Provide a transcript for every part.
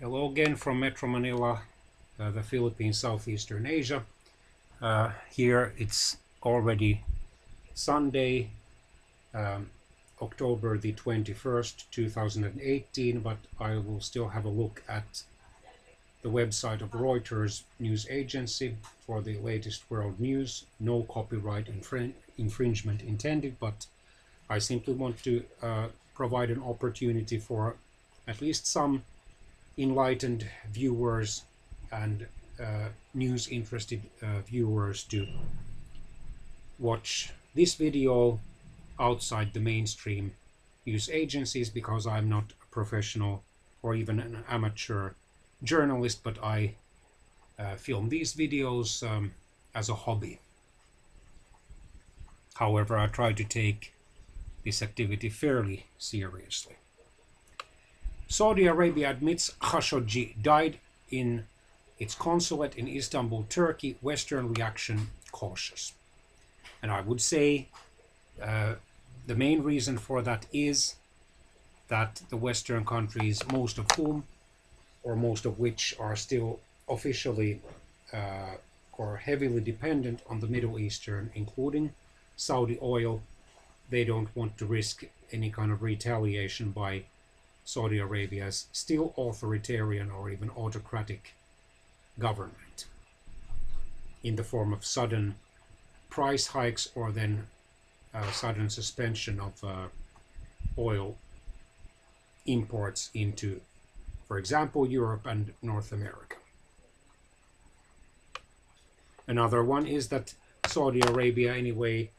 Hello again from Metro Manila, the Philippines, Southeastern Asia. Here it's already Sunday, October the 21st, 2018, but I will still have a look at the website of Reuters news agency for the latest world news. No copyright infringement intended, but I simply want to provide an opportunity for at least some enlightened viewers and news interested viewers to watch this video outside the mainstream news agencies, because I'm not a professional or even an amateur journalist, but I film these videos as a hobby. However, I try to take this activity fairly seriously. Saudi Arabia admits Khashoggi died in its consulate in Istanbul, Turkey. Western reaction cautious. And I would say the main reason for that is that the Western countries, most of whom, or most of which, are still officially or heavily dependent on the Middle Eastern, including Saudi oil, they don't want to risk any kind of retaliation by Saudi Arabia's still authoritarian or even autocratic government in the form of sudden price hikes or then sudden suspension of oil imports into, for example, Europe and North America. Another one is that Saudi Arabia anyway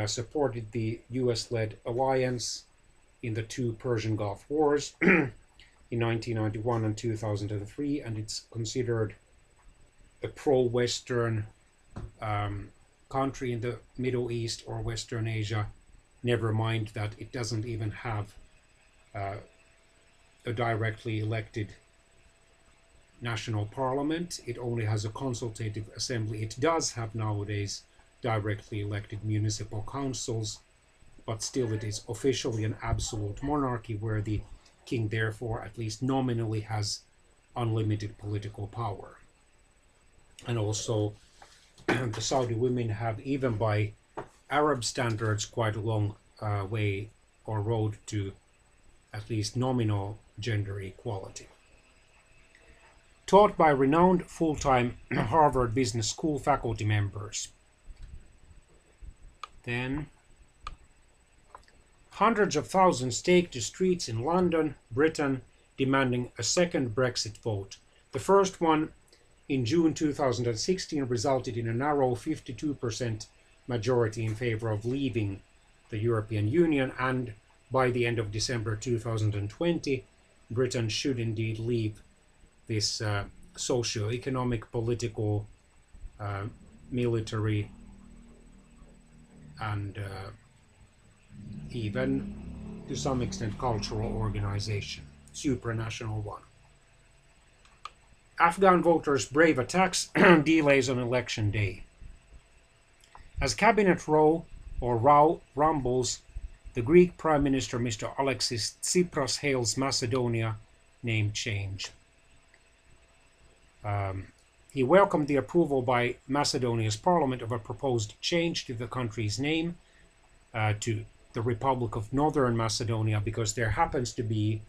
supported the US-led alliance in the two Persian Gulf Wars in 1991 and 2003, and it's considered a pro-Western country in the Middle East or Western Asia, never mind that it doesn't even have a directly elected national parliament. It only has a consultative assembly. It does have nowadays directly elected municipal councils, but still it is officially an absolute monarchy where the king therefore at least nominally has unlimited political power. And also the Saudi women have, even by Arab standards, quite a long way or road to at least nominal gender equality. Taught by renowned full-time Harvard Business School faculty members. Then hundreds of thousands take to streets in London, Britain, demanding a second Brexit vote. The first one in June 2016 resulted in a narrow 52% majority in favor of leaving the European Union, and by the end of December 2020, Britain should indeed leave this socio-economic, political, military, and even to some extent cultural organization, supranational one. Afghan voters brave attacks, delays on election day. As cabinet row rumbles, the Greek Prime Minister Mr. Alexis Tsipras hails Macedonia name change. He welcomed the approval by Macedonia's parliament of a proposed change to the country's name to the Republic of Northern Macedonia, because there happens to be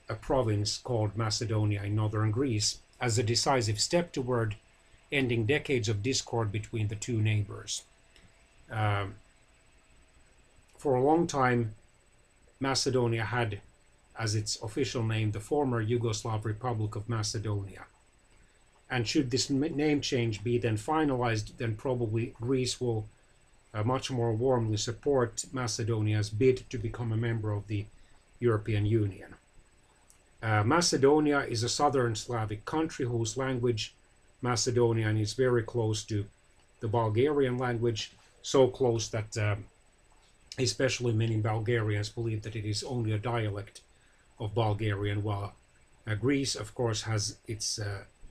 a province called Macedonia in northern Greece, as a decisive step toward ending decades of discord between the two neighbors. For a long time, Macedonia had as its official name the former Yugoslav Republic of Macedonia. And should this name change be then finalized, then probably Greece will much more warmly support Macedonia's bid to become a member of the European Union. Macedonia is a southern Slavic country whose language, Macedonian, is very close to the Bulgarian language, so close that especially many Bulgarians believe that it is only a dialect of Bulgarian, while Greece, of course, has its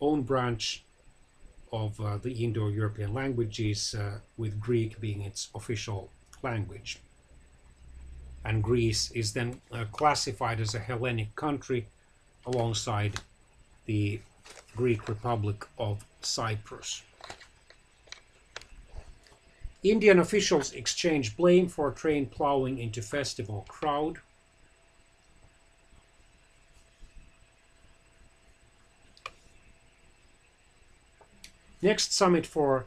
own branch of the Indo-European languages, with Greek being its official language. And Greece is then classified as a Hellenic country alongside the Greek Republic of Cyprus. Indian officials exchange blame for train plowing into festival crowd. Next summit for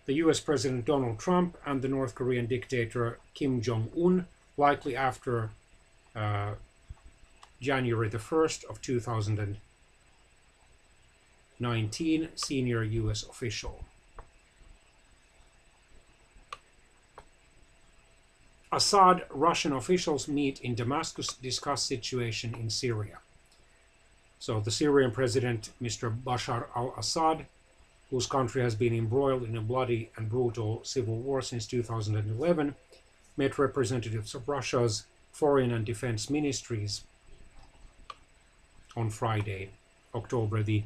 the US President Donald Trump and the North Korean dictator Kim Jong-un, likely after January the 1st of 2019, senior US official. Assad, Russian officials meet in Damascus, discuss situation in Syria. So the Syrian president, Mr. Bashar al-Assad, whose country has been embroiled in a bloody and brutal civil war since 2011, met representatives of Russia's foreign and defense ministries on Friday, October the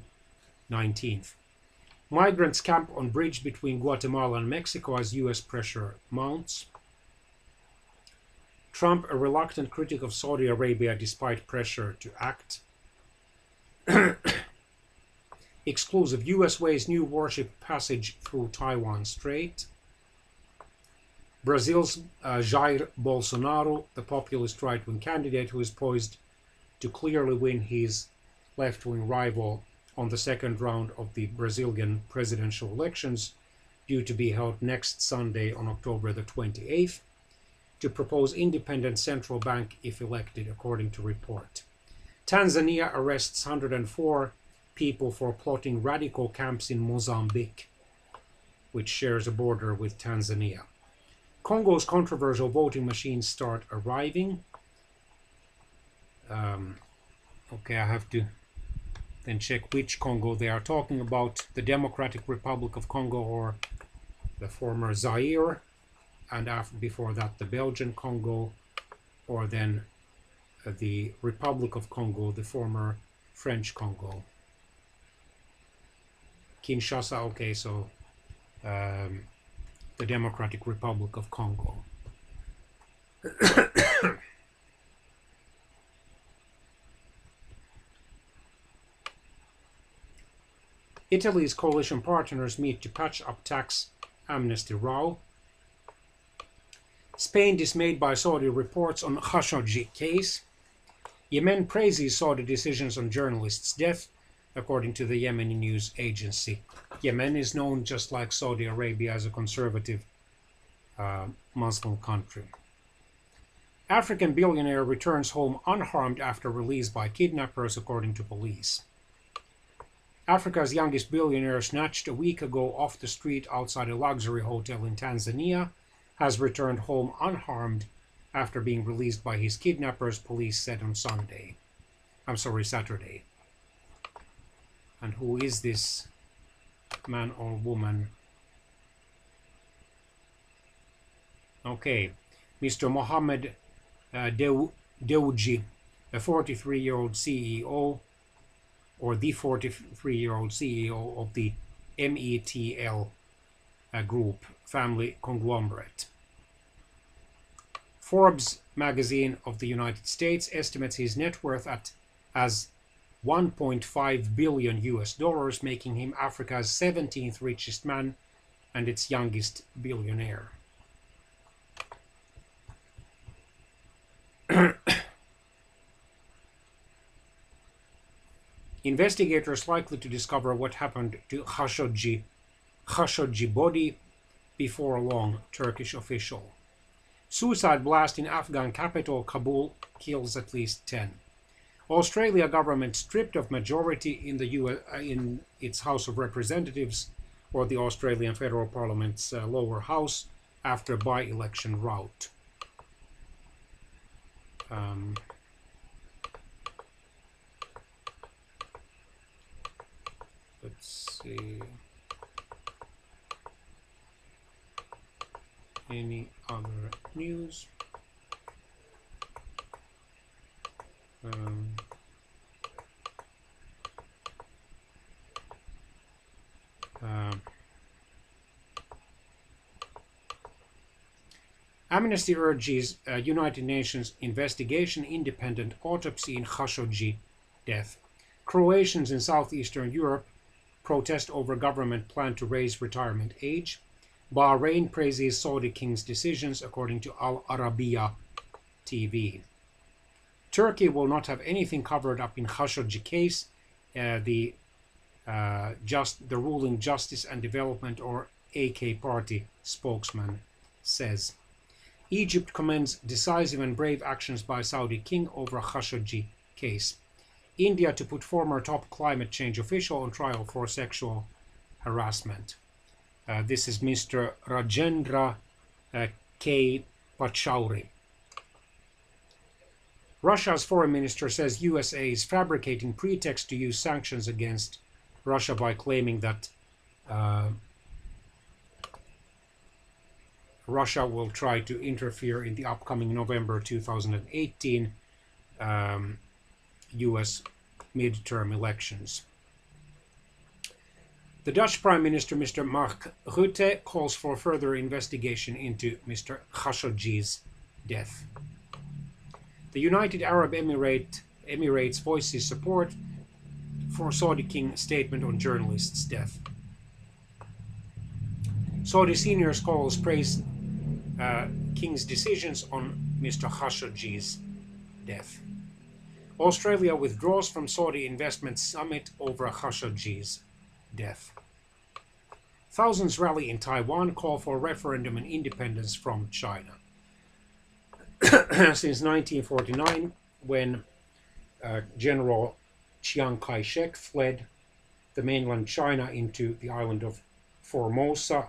19th. Migrants camp on bridge between Guatemala and Mexico as US pressure mounts. Trump, a reluctant critic of Saudi Arabia despite pressure to act. Exclusive, US weighs new warship passage through Taiwan Strait. Brazil's Jair Bolsonaro, the populist right-wing candidate who is poised to clearly win his left-wing rival on the second round of the Brazilian presidential elections, due to be held next Sunday on October the 28th, to propose independent central bank if elected, according to report. Tanzania arrests 104 people for plotting radical camps in Mozambique, which shares a border with Tanzania. Congo's controversial voting machines start arriving. Okay, I have to then check which Congo they are talking about, the Democratic Republic of Congo or the former Zaire, and before that the Belgian Congo, or then the Republic of Congo, the former French Congo. Kinshasa, okay, so the Democratic Republic of Congo. Italy's coalition partners meet to patch up tax amnesty row. Spain dismayed by Saudi reports on Khashoggi case. Yemen praises Saudi decisions on journalist's death, according to the Yemeni news agency. Yemen is known, just like Saudi Arabia, as a conservative Muslim country. African billionaire returns home unharmed after released by kidnappers, according to police. Africa's youngest billionaire, snatched a week ago off the street outside a luxury hotel in Tanzania, has returned home unharmed after being released by his kidnappers, police said on Saturday. And who is this man or woman? Okay, Mr. Mohammed Dewji, a 43-year-old CEO, or the 43-year-old CEO of the METL group family conglomerate. Forbes magazine of the United States estimates his net worth as $1.5 billion US, making him Africa's 17th richest man and its youngest billionaire. Investigators likely to discover what happened to Khashoggi body before long, Turkish official. Suicide blast in Afghan capital Kabul kills at least 10. Australia government stripped of majority in the in its House of Representatives, or the Australian Federal Parliament's lower house, after by-election rout. Let's see. Any other news? Amnesty urges United Nations investigation, independent autopsy in Khashoggi death. Croatians in southeastern Europe protest over government plan to raise retirement age. Bahrain praises Saudi king's decisions, according to Al Arabiya TV. Turkey will not have anything covered up in Khashoggi case. The ruling Justice and Development, or AK party spokesman, says. Egypt commends decisive and brave actions by Saudi king over Khashoggi case. India to put former top climate change official on trial for sexual harassment. This is Mr. Rajendra K. Pachauri. Russia's foreign minister says USA is fabricating pretext to use sanctions against Russia by claiming that Russia will try to interfere in the upcoming November 2018 US midterm elections. The Dutch Prime Minister, Mr. Mark Rutte, calls for further investigation into Mr. Khashoggi's death. The United Arab Emirates voices support for Saudi King's statement on journalist's death. Saudi senior scholars praise King's decisions on Mr. Khashoggi's death. Australia withdraws from Saudi investment summit over Khashoggi's death. Thousands rally in Taiwan, call for referendum and independence from China. Since 1949, when General Chiang Kai-shek fled the mainland China into the island of Formosa,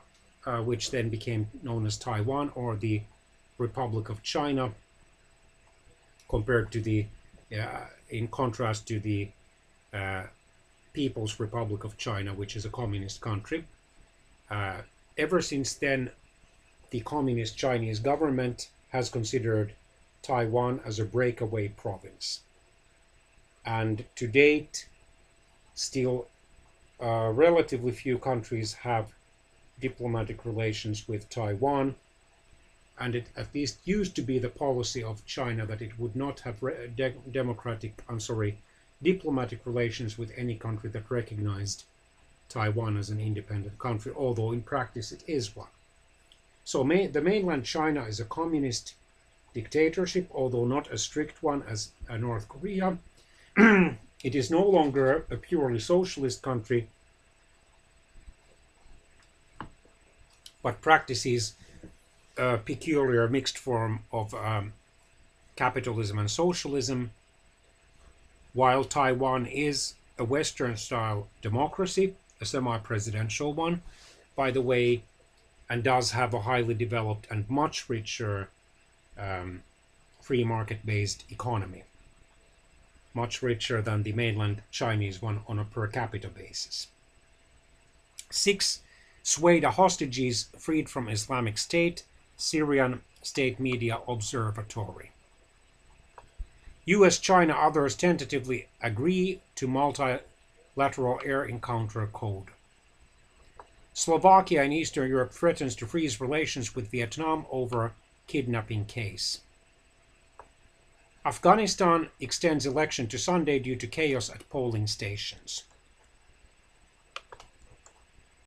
which then became known as Taiwan, or the Republic of China, compared to the, in contrast to the People's Republic of China, which is a communist country. Ever since then, the communist Chinese government has considered Taiwan as a breakaway province. And to date, still relatively few countries have diplomatic relations with Taiwan, and it at least used to be the policy of China that it would not have diplomatic relations with any country that recognized Taiwan as an independent country, although in practice it is one. So the mainland China is a communist dictatorship, although not a strict one as North Korea. It is no longer a purely socialist country, but practices a peculiar mixed form of capitalism and socialism, while Taiwan is a Western-style democracy, a semi-presidential one, by the way, and does have a highly developed and much richer free market-based economy, much richer than the mainland Chinese one on a per capita basis. 6 Sweida hostages freed from Islamic State, Syrian State Media Observatory. US, China, others tentatively agree to multilateral air encounter code. Slovakia in Eastern Europe threatens to freeze relations with Vietnam over kidnapping case. Afghanistan extends election to Sunday due to chaos at polling stations.